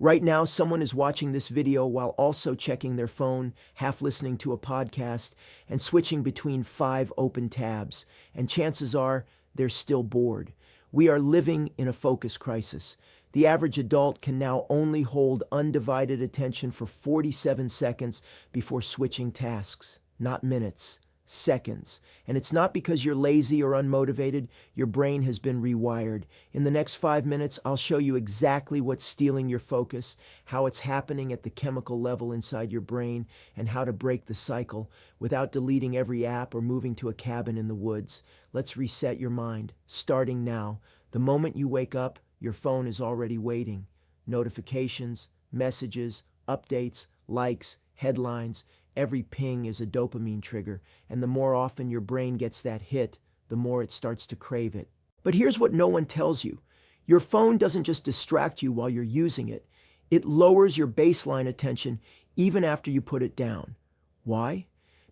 Right now, someone is watching this video while also checking their phone, half listening to a podcast, and switching between 5 open tabs. And chances are they're still bored. We are living in a focus crisis. The average adult can now only hold undivided attention for 47 seconds before switching tasks, not minutes, seconds. And it's not because you're lazy or unmotivated. Your brain has been rewired. In the next 5 minutes, I'll show you exactly what's stealing your focus, how it's happening at the chemical level inside your brain, and how to break the cycle without deleting every app or moving to a cabin in the woods. Let's reset your mind, starting now. The moment you wake up, your phone is already waiting. Notifications, messages, updates, likes, headlines, every ping is a dopamine trigger, and the more often your brain gets that hit, the more it starts to crave it. But here's what no one tells you. Your phone doesn't just distract you while you're using it. It lowers your baseline attention even after you put it down. Why?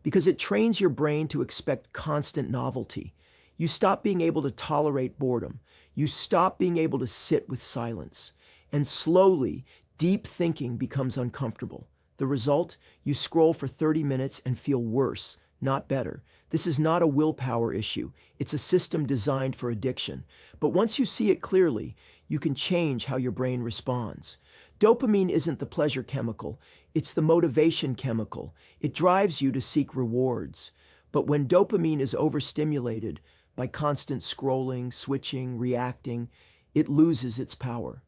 Because it trains your brain to expect constant novelty. You stop being able to tolerate boredom. You stop being able to sit with silence. And slowly, deep thinking becomes uncomfortable. The result? You scroll for 30 minutes and feel worse, not better. This is not a willpower issue. It's a system designed for addiction. But once you see it clearly, you can change how your brain responds. Dopamine isn't the pleasure chemical. It's the motivation chemical. It drives you to seek rewards. But when dopamine is overstimulated by constant scrolling, switching, reacting, it loses its power.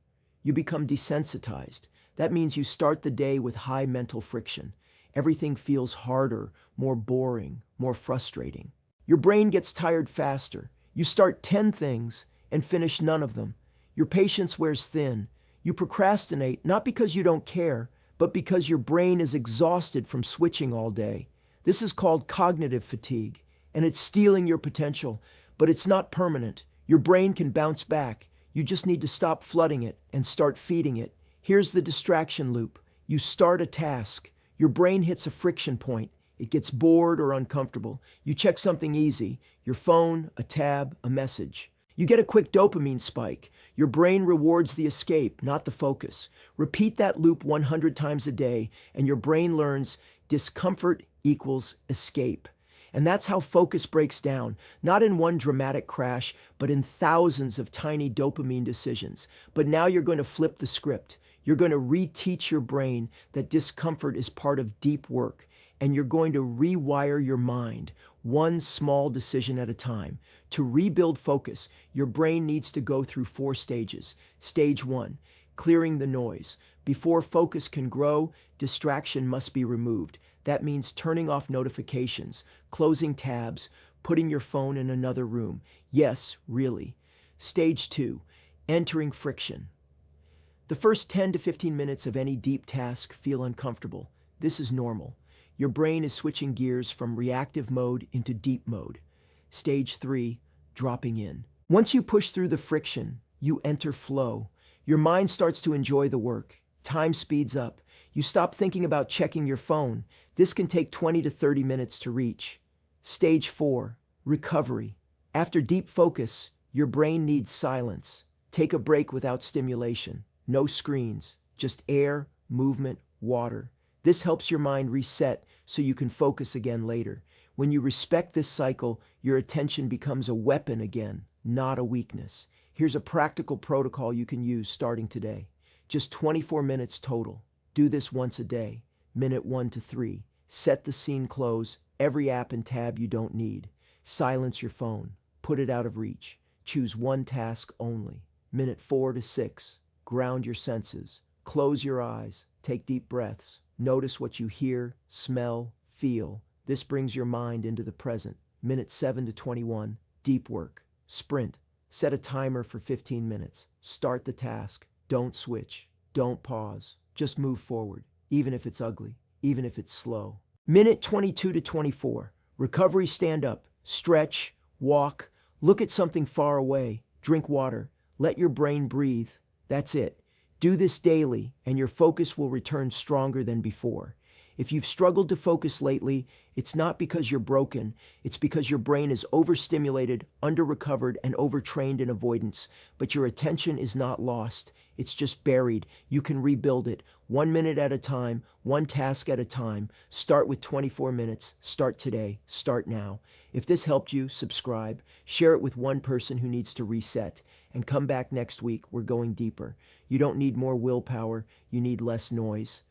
You become desensitized. That means you start the day with high mental friction. Everything feels harder, more boring, more frustrating. Your brain gets tired faster. You start 10 things and finish none of them. Your patience wears thin. You procrastinate not because you don't care, but because your brain is exhausted from switching all day. This is called cognitive fatigue, and it's stealing your potential, but it's not permanent. Your brain can bounce back. You just need to stop flooding it and start feeding it. Here's the distraction loop. You start a task. Your brain hits a friction point. It gets bored or uncomfortable. You check something easy, your phone, a tab, a message. You get a quick dopamine spike. Your brain rewards the escape, not the focus. Repeat that loop 100 times a day, and your brain learns discomfort equals escape. And that's how focus breaks down, not in one dramatic crash, but in thousands of tiny dopamine decisions. But now you're going to flip the script. You're going to reteach your brain that discomfort is part of deep work, and you're going to rewire your mind, one small decision at a time. To rebuild focus, your brain needs to go through 4 stages. Stage 1, clearing the noise. Before focus can grow, distraction must be removed. That means turning off notifications, closing tabs, putting your phone in another room. Yes, really. Stage 2, entering friction. The first 10 to 15 minutes of any deep task feel uncomfortable. This is normal. Your brain is switching gears from reactive mode into deep mode. Stage 3, dropping in. Once you push through the friction, you enter flow. Your mind starts to enjoy the work. Time speeds up. You stop thinking about checking your phone. This can take 20 to 30 minutes to reach. Stage 4, recovery. After deep focus, your brain needs silence. Take a break without stimulation. No screens, just air, movement, water. This helps your mind reset so you can focus again later. When you respect this cycle, your attention becomes a weapon again, not a weakness. Here's a practical protocol you can use starting today. Just 24 minutes total. Do this once a day, minute 1 to 3. Set the scene close, every app and tab you don't need. Silence your phone, put it out of reach. Choose one task only. Minute 4 to 6. Ground your senses. Close your eyes. Take deep breaths. Notice what you hear, smell, feel. This brings your mind into the present. Minute 7 to 21. Deep work. Sprint. Set a timer for 15 minutes. Start the task. Don't switch. Don't pause. Just move forward, even if it's ugly, even if it's slow. Minute 22 to 24. Recovery, stand up. Stretch. Walk. Look at something far away. Drink water. Let your brain breathe. That's it. Do this daily, and your focus will return stronger than before. If you've struggled to focus lately, it's not because you're broken. It's because your brain is overstimulated, under-recovered, and overtrained in avoidance. But your attention is not lost. It's just buried. You can rebuild it, 1 minute at a time, one task at a time. Start with 24 minutes. Start today. Start now. If this helped you, subscribe. Share it with one person who needs to reset. And come back next week. We're going deeper. You don't need more willpower. You need less noise.